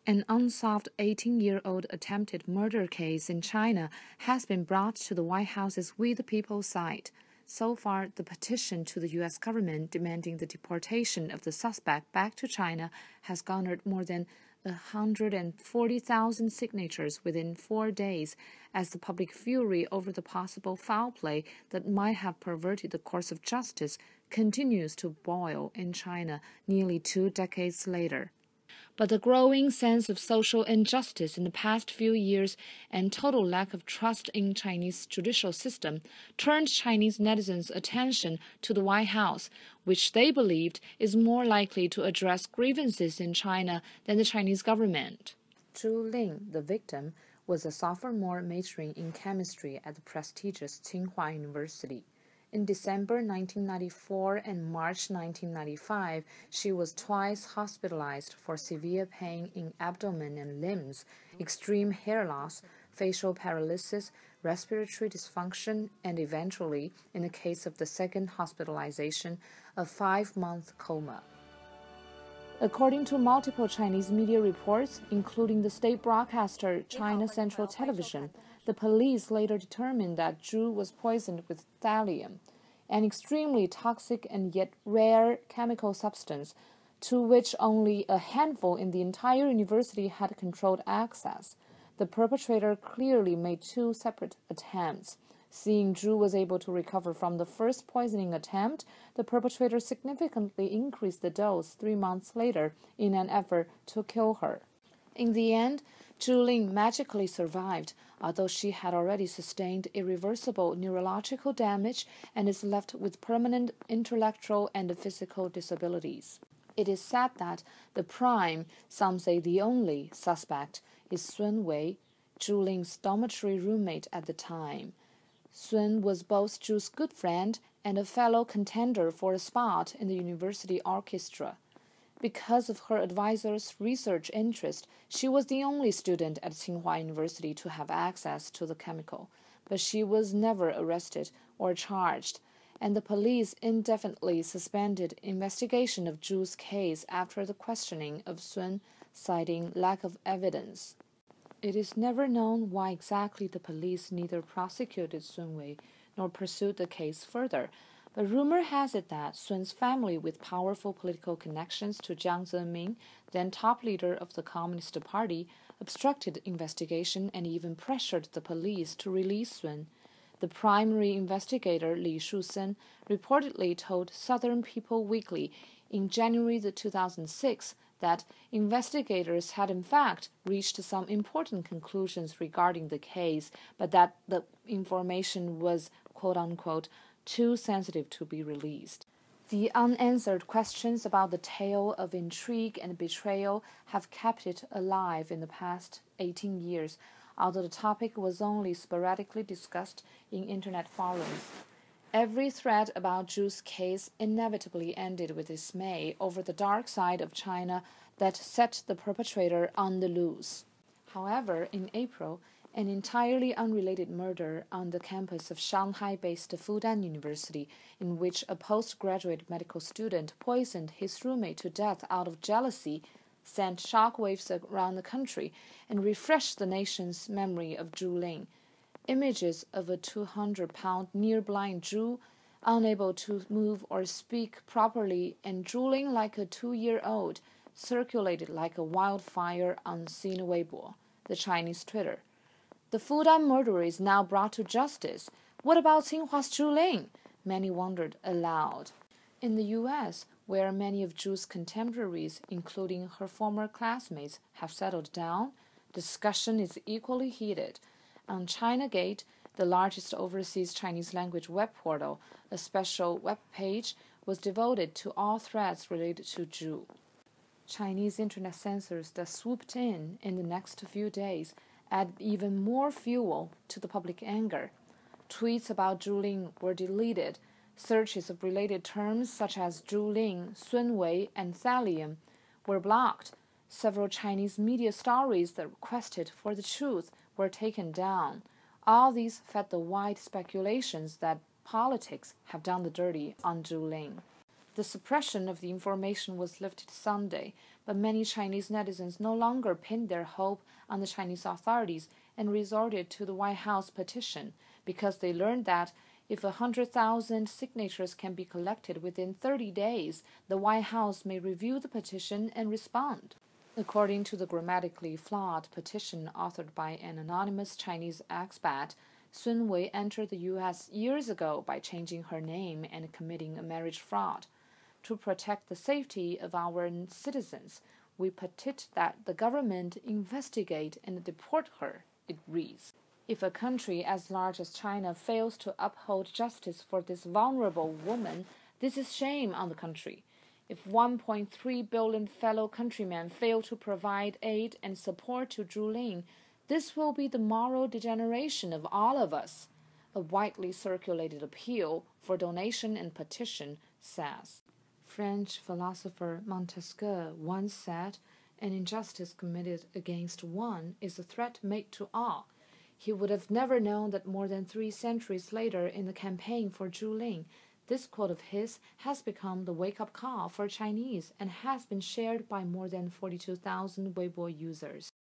An unsolved 18-year-old attempted murder case in China has been brought to the White House's We the People site. So far, the petition to the U.S. government demanding the deportation of the suspect back to China has garnered more than 140,000 signatures within 4 days, as the public fury over the possible foul play that might have perverted the course of justice continues to boil in China nearly 2 decades later. But the growing sense of social injustice in the past few years and total lack of trust in Chinese judicial system turned Chinese netizens' attention to the White House, which they believed is more likely to address grievances in China than the Chinese government. Zhu Ling, the victim, was a sophomore majoring in chemistry at the prestigious Tsinghua University. In December 1994 and March 1995, she was twice hospitalized for severe pain in abdomen and limbs, extreme hair loss, facial paralysis, respiratory dysfunction, and eventually, in the case of the second hospitalization, a 5-month coma. According to multiple Chinese media reports, including the state broadcaster China Central Television, the police later determined that Zhu was poisoned with thallium, an extremely toxic and yet rare chemical substance to which only a handful in the entire university had controlled access. The perpetrator clearly made 2 separate attempts. Seeing Zhu was able to recover from the first poisoning attempt, the perpetrator significantly increased the dose 3 months later in an effort to kill her. In the end, Zhu Ling magically survived, although she had already sustained irreversible neurological damage and is left with permanent intellectual and physical disabilities. It is said that the prime, some say the only, suspect is Sun Wei, Zhu Ling's dormitory roommate at the time. Sun was both Zhu's good friend and a fellow contender for a spot in the university orchestra. Because of her advisor's research interest, she was the only student at Tsinghua University to have access to the chemical, but she was never arrested or charged, and the police indefinitely suspended investigation of Zhu's case after the questioning of Sun, citing lack of evidence. It is never known why exactly the police neither prosecuted Sun Wei nor pursued the case further, but rumor has it that Sun's family, with powerful political connections to Jiang Zemin, then top leader of the Communist Party, obstructed investigation and even pressured the police to release Sun. The primary investigator, Li Shusen, reportedly told Southern People Weekly in January 2006 that investigators had in fact reached some important conclusions regarding the case, but that the information was, quote-unquote, too sensitive to be released. The unanswered questions about the tale of intrigue and betrayal have kept it alive in the past 18 years, although the topic was only sporadically discussed in internet forums. Every thread about Zhu's case inevitably ended with dismay over the dark side of China that set the perpetrator on the loose. However, in April, an entirely unrelated murder on the campus of Shanghai-based Fudan University, in which a postgraduate medical student poisoned his roommate to death out of jealousy, sent shockwaves around the country and refreshed the nation's memory of Zhu Ling. Images of a 200-pound near-blind Zhu, unable to move or speak properly, and drooling like a 2-year-old, circulated like a wildfire on Sina Weibo, the Chinese Twitter. The Fudan murderer is now brought to justice. What about Tsinghua's Zhu Ling? Many wondered aloud. In the U.S., where many of Zhu's contemporaries, including her former classmates, have settled down, discussion is equally heated. On ChinaGate, the largest overseas Chinese language web portal, a special web page was devoted to all threads related to Zhu. Chinese internet censors that swooped in the next few days add even more fuel to the public anger. Tweets about Zhu Ling were deleted. Searches of related terms such as Zhu Ling, Sun Wei, and thallium were blocked. Several Chinese media stories that requested for the truth were taken down. All these fed the wide speculations that politics have done the dirty on Zhu Ling. The suppression of the information was lifted Sunday, but many Chinese netizens no longer pinned their hope on the Chinese authorities and resorted to the White House petition because they learned that if 100,000 signatures can be collected within 30 days, the White House may review the petition and respond. According to the grammatically flawed petition authored by an anonymous Chinese expat, Sun Wei entered the U.S. years ago by changing her name and committing a marriage fraud. To protect the safety of our citizens, we petition that the government investigate and deport her, it reads. If a country as large as China fails to uphold justice for this vulnerable woman, this is shame on the country. If 1.3 billion fellow countrymen fail to provide aid and support to Zhu Ling, this will be the moral degeneration of all of us. A widely circulated appeal for donation and petition says. French philosopher Montesquieu once said, "An injustice committed against one is a threat made to all." He would have never known that more than 3 centuries later in the campaign for Zhu Ling, this quote of his has become the wake-up call for Chinese and has been shared by more than 42,000 Weibo users.